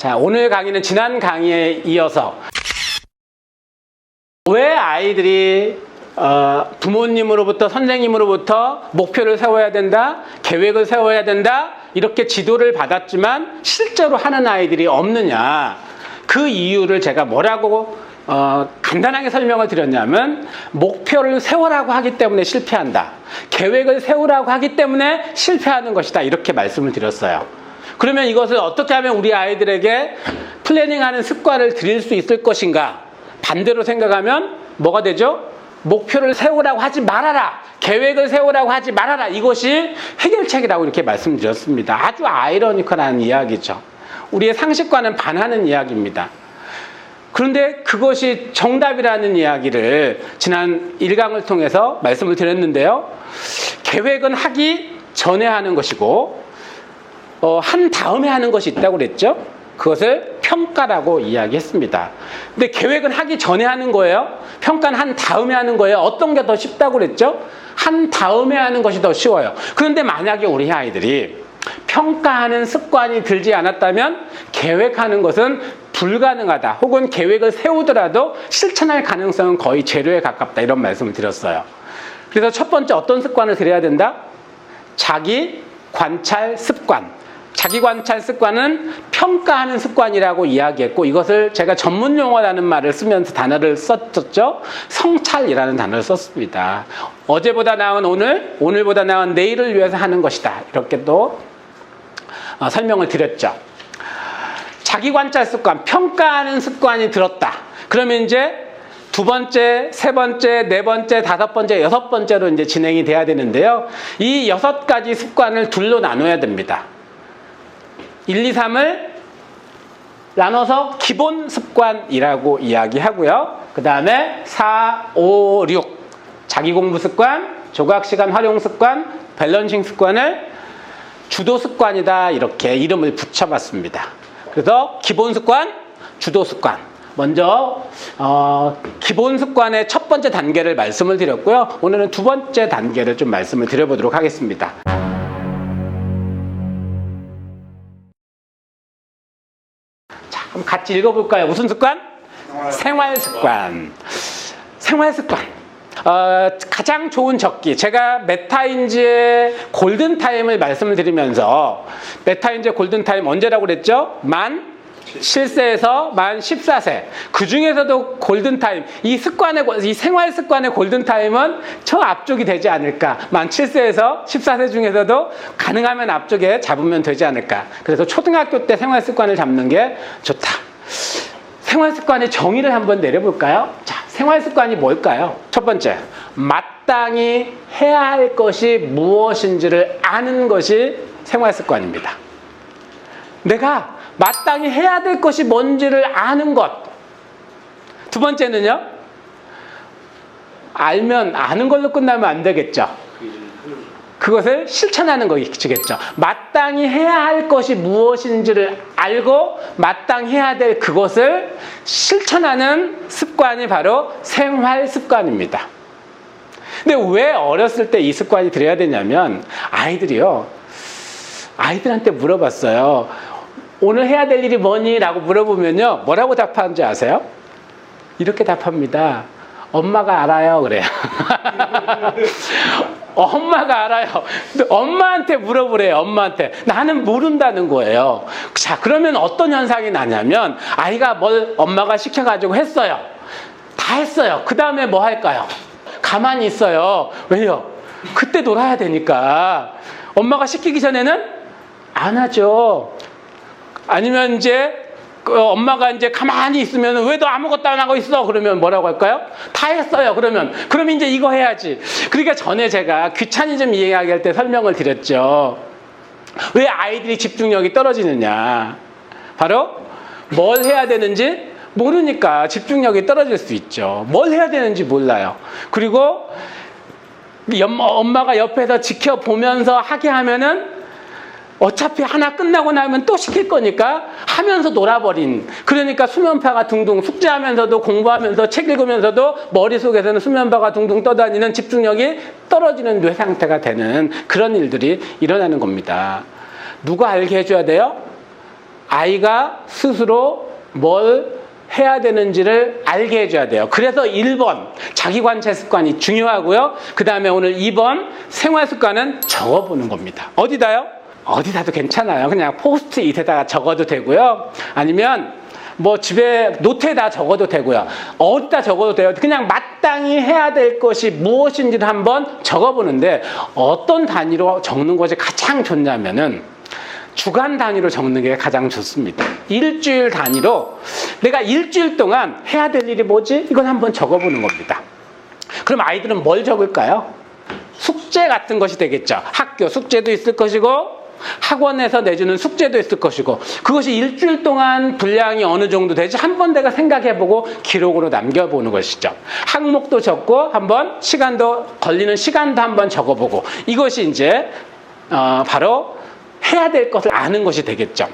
자, 오늘 강의는 지난 강의에 이어서 왜 아이들이 부모님으로부터 선생님으로부터 목표를 세워야 된다, 계획을 세워야 된다, 이렇게 지도를 받았지만 실제로 하는 아이들이 없느냐, 그 이유를 제가 뭐라고 간단하게 설명을 드렸냐면, 목표를 세우라고 하기 때문에 실패한다, 계획을 세우라고 하기 때문에 실패하는 것이다, 이렇게 말씀을 드렸어요. 그러면 이것을 어떻게 하면 우리 아이들에게 플래닝하는 습관을 들일 수 있을 것인가? 반대로 생각하면 뭐가 되죠? 목표를 세우라고 하지 말아라, 계획을 세우라고 하지 말아라, 이것이 해결책이라고 이렇게 말씀드렸습니다. 아주 아이러니컬한 이야기죠. 우리의 상식과는 반하는 이야기입니다. 그런데 그것이 정답이라는 이야기를 지난 1강을 통해서 말씀을 드렸는데요. 계획은 하기 전에 하는 것이고 한 다음에 하는 것이 있다고 그랬죠. 그것을 평가라고 이야기했습니다. 근데 계획은 하기 전에 하는 거예요? 평가는 한 다음에 하는 거예요? 어떤 게 더 쉽다고 그랬죠? 한 다음에 하는 것이 더 쉬워요. 그런데 만약에 우리 아이들이 평가하는 습관이 들지 않았다면 계획하는 것은 불가능하다, 혹은 계획을 세우더라도 실천할 가능성은 거의 제로에 가깝다, 이런 말씀을 드렸어요. 그래서 첫 번째 어떤 습관을 들여야 된다? 자기 관찰 습관. 자기 관찰 습관은 평가하는 습관이라고 이야기했고, 이것을 제가 전문 용어라는 말을 쓰면서 단어를 썼죠. 성찰이라는 단어를 썼습니다. 어제보다 나은 오늘, 오늘보다 나은 내일을 위해서 하는 것이다, 이렇게 또 설명을 드렸죠. 자기 관찰 습관, 평가하는 습관이 들었다. 그러면 이제 두 번째, 세 번째, 네 번째, 다섯 번째, 여섯 번째로 이제 진행이 돼야 되는데요. 이 6가지 습관을 둘로 나눠야 됩니다. 1, 2, 3을 나눠서 기본 습관이라고 이야기하고요. 그 다음에 4, 5, 6 자기 공부 습관, 조각시간 활용 습관, 밸런싱 습관을 주도 습관이다, 이렇게 이름을 붙여봤습니다. 그래서 기본 습관, 주도 습관. 먼저 기본 습관의 첫 번째 단계를 말씀을 드렸고요. 오늘은 두 번째 단계를 좀 말씀을 드려보도록 하겠습니다. 자, 그럼 같이 읽어볼까요? 무슨 습관? 생활 습관. 생활 습관. 가장 좋은 적기, 제가 메타인지의 골든타임을 말씀을 드리면서, 메타인지의 골든타임 언제라고 그랬죠? 만 7세에서 만 14세. 그 중에서도 골든타임, 이 생활 습관의 골든타임은 저 앞쪽이 되지 않을까. 만 7세에서 14세 중에서도 가능하면 앞쪽에 잡으면 되지 않을까. 그래서 초등학교 때 생활 습관을 잡는 게 좋다. 생활 습관의 정의를 한번 내려볼까요? 자, 생활 습관이 뭘까요? 첫 번째, 마땅히 해야 할 것이 무엇인지를 아는 것이 생활 습관입니다. 내가 마땅히 해야 될 것이 뭔지를 아는 것. 두 번째는요, 알면 아는 걸로 끝나면 안 되겠죠. 그것을 실천하는 것이겠죠. 마땅히 해야 할 것이 무엇인지를 알고 마땅히 해야 될 그것을 실천하는 습관이 바로 생활 습관입니다. 근데 왜 어렸을 때 이 습관이 들어야 되냐면, 아이들한테 물어봤어요. 오늘 해야 될 일이 뭐니? 라고 물어보면요, 뭐라고 답하는지 아세요? 이렇게 답합니다. 엄마가 알아요. 그래요. 엄마가 알아요. 엄마한테 물어보래요. 엄마한테. 나는 모른다는 거예요. 자, 그러면 어떤 현상이 나냐면, 아이가 뭘 엄마가 시켜가지고 했어요. 다 했어요. 그 다음에 뭐 할까요? 가만히 있어요. 왜요? 그때 놀아야 되니까. 엄마가 시키기 전에는 안 하죠. 아니면 이제 엄마가 이제 가만히 있으면, 왜 너 아무것도 안 하고 있어? 그러면 뭐라고 할까요? 다 했어요. 그러면 이제 이거 해야지. 그러니까 전에 제가 귀차니즘 이야기할 때 설명을 드렸죠. 왜 아이들이 집중력이 떨어지느냐. 바로 뭘 해야 되는지 모르니까 집중력이 떨어질 수 있죠. 뭘 해야 되는지 몰라요. 그리고 엄마가 옆에서 지켜보면서 하게 하면은 어차피 하나 끝나고 나면 또 시킬 거니까 하면서 놀아버린. 그러니까 수면파가 둥둥, 숙제하면서도 공부하면서 책 읽으면서도 머릿속에서는 수면파가 둥둥 떠다니는, 집중력이 떨어지는 뇌 상태가 되는 그런 일들이 일어나는 겁니다. 누가 알게 해줘야 돼요? 아이가 스스로 뭘 해야 되는지를 알게 해줘야 돼요. 그래서 1번 자기관찰 습관이 중요하고요. 그 다음에 오늘 2번 생활 습관은 적어보는 겁니다. 어디다요? 어디다도 괜찮아요. 그냥 포스트잇에다가 적어도 되고요. 아니면 뭐 집에 노트에다 적어도 되고요. 어디다 적어도 돼요. 그냥 마땅히 해야 될 것이 무엇인지를 한번 적어보는데 어떤 단위로 적는 것이 가장 좋냐면은 주간 단위로 적는 게 가장 좋습니다. 일주일 단위로 내가 일주일 동안 해야 될 일이 뭐지? 이건 한번 적어보는 겁니다. 그럼 아이들은 뭘 적을까요? 숙제 같은 것이 되겠죠. 학교 숙제도 있을 것이고 학원에서 내주는 숙제도 있을 것이고 그것이 일주일 동안 분량이 어느 정도 되지 한번 내가 생각해보고 기록으로 남겨보는 것이죠. 항목도 적고 한번 걸리는 시간도 한번 적어보고 이것이 이제 바로 해야 될 것을 아는 것이 되겠죠.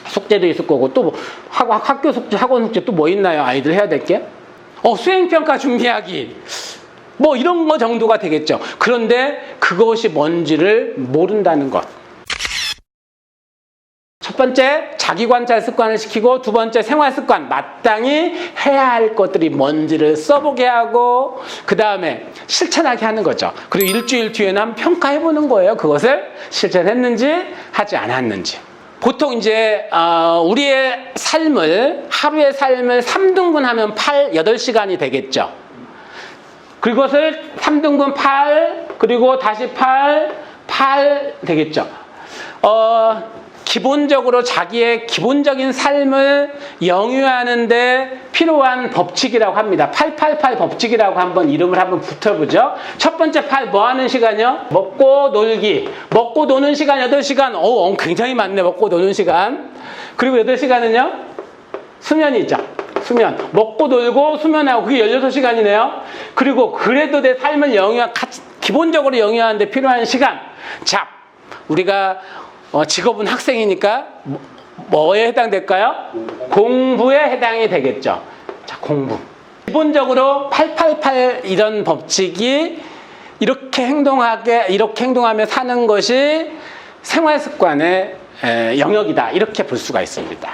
숙제도 있을 거고 또 학교 숙제, 학원 숙제 또 뭐 있나요? 아이들 해야 될 게? 수행평가 준비하기. 뭐 이런 거 정도가 되겠죠. 그런데 그것이 뭔지를 모른다는 것. 첫 번째, 자기관찰 습관을 시키고 두 번째, 생활 습관. 마땅히 해야 할 것들이 뭔지를 써보게 하고 그 다음에 실천하게 하는 거죠. 그리고 일주일 뒤에는 한번 평가해보는 거예요. 그것을 실천했는지 하지 않았는지. 보통 이제 우리의 삶을 하루의 삶을 3등분하면 8시간이 되겠죠. 그것을 3등분 8 그리고 다시 8 되겠죠. 기본적으로 자기의 기본적인 삶을 영위하는 필요한 법칙이라고 합니다. 888 법칙이라고 한번 이름을 한번 붙여보죠. 첫 번째 8 뭐 하는 시간이요? 먹고 놀기. 먹고 노는 시간 8시간. 굉장히 많네. 먹고 노는 시간. 그리고 8시간은요? 수면이죠. 수면. 먹고 놀고 수면하고 그게 16시간이네요. 그리고 그래도 내 삶을 기본적으로 영위하는 데 필요한 시간. 자, 우리가 직업은 학생이니까 뭐에 해당될까요? 공부에 해당이 되겠죠. 자, 공부. 기본적으로 888 이런 법칙이 이렇게 행동하며 사는 것이 생활 습관의 영역이다. 이렇게 볼 수가 있습니다.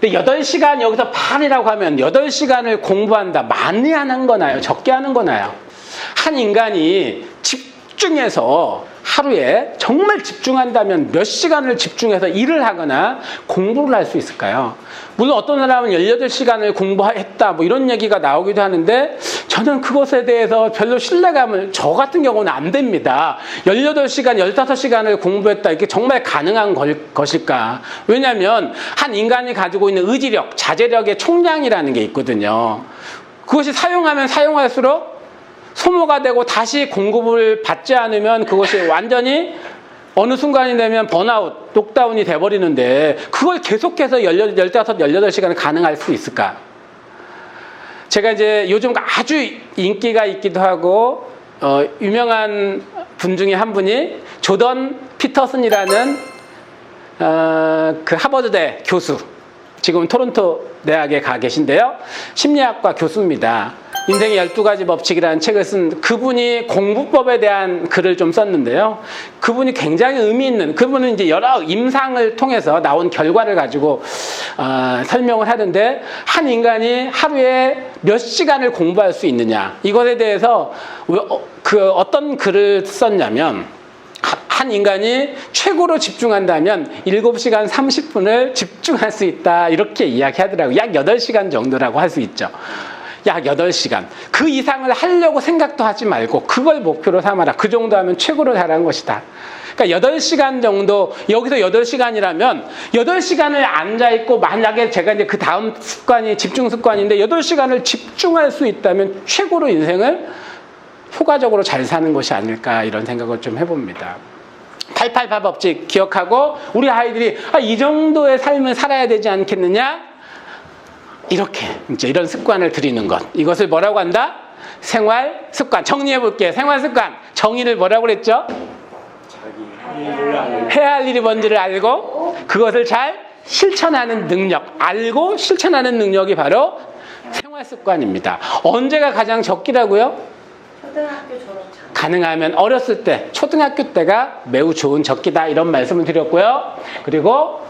근데 8시간 여기서 8이라고 하면 8시간을 공부한다. 많이 하는 거나요? 적게 하는 거나요? 한 인간이 집중해서 하루에 정말 집중한다면 몇 시간을 집중해서 일을 하거나 공부를 할 수 있을까요? 물론 어떤 사람은 18시간을 공부했다 뭐 이런 얘기가 나오기도 하는데 저는 그것에 대해서 별로 신뢰감을 저 같은 경우는 안 됩니다. 18시간, 15시간을 공부했다 이게 정말 가능한 것일까? 왜냐하면 한 인간이 가지고 있는 의지력, 자제력의 총량이라는 게 있거든요. 그것이 사용하면 사용할수록 소모가 되고 다시 공급을 받지 않으면 그것이 완전히 어느 순간이 되면 번아웃, 녹다운이 돼버리는데 그걸 계속해서 15, 18시간을 가능할 수 있을까? 제가 이제 요즘 아주 인기가 있기도 하고 유명한 분 중에 한 분이 조던 피터슨이라는 그 하버드대 교수, 지금 토론토 대학에 가 계신데요. 심리학과 교수입니다. 인생의 12가지 법칙이라는 책을 쓴 그분이 공부법에 대한 글을 좀 썼는데요. 그분이 굉장히 의미 있는, 그분은 이제 여러 임상을 통해서 나온 결과를 가지고 설명을 하는데 한 인간이 하루에 몇 시간을 공부할 수 있느냐 이것에 대해서 어떤 글을 썼냐면 한 인간이 최고로 집중한다면 7시간 30분을 집중할 수 있다 이렇게 이야기하더라고요. 약 8시간 정도라고 할 수 있죠. 약 8시간. 그 이상을 하려고 생각도 하지 말고 그걸 목표로 삼아라. 그 정도 하면 최고로 잘한 것이다. 그러니까 8시간 정도, 여기서 8시간이라면 8시간을 앉아있고 만약에 제가 이제 그 다음 습관이 집중 습관인데 8시간을 집중할 수 있다면 최고로 인생을 효과적으로 잘 사는 것이 아닐까 이런 생각을 좀 해봅니다. 888 법칙 기억하고 우리 아이들이 이 정도의 삶을 살아야 되지 않겠느냐? 이렇게 이제 이런 습관을 들이는 것. 이것을 뭐라고 한다? 생활 습관. 정리해 볼게요. 생활 습관. 정의를 뭐라고 그랬죠? 해야 할 일이 뭔지를 알고 그것을 잘 실천하는 능력. 알고 실천하는 능력이 바로 생활 습관입니다. 언제가 가장 적기라고요? 초등학교 졸업 전. 가능하면 어렸을 때, 초등학교 때가 매우 좋은 적기다 이런 말씀을 드렸고요. 그리고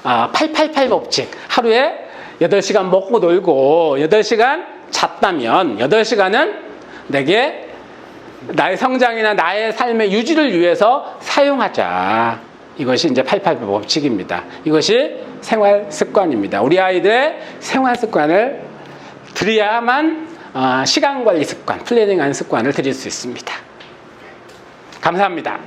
888 법칙. 하루에 8시간 먹고 놀고 8시간 잤다면 8시간은 내게 나의 성장이나 나의 삶의 유지를 위해서 사용하자. 이것이 이제 888 법칙입니다. 이것이 생활 습관입니다. 우리 아이들의 생활 습관을 들여야만 시간 관리 습관, 플래닝하는 습관을 들일 수 있습니다. 감사합니다.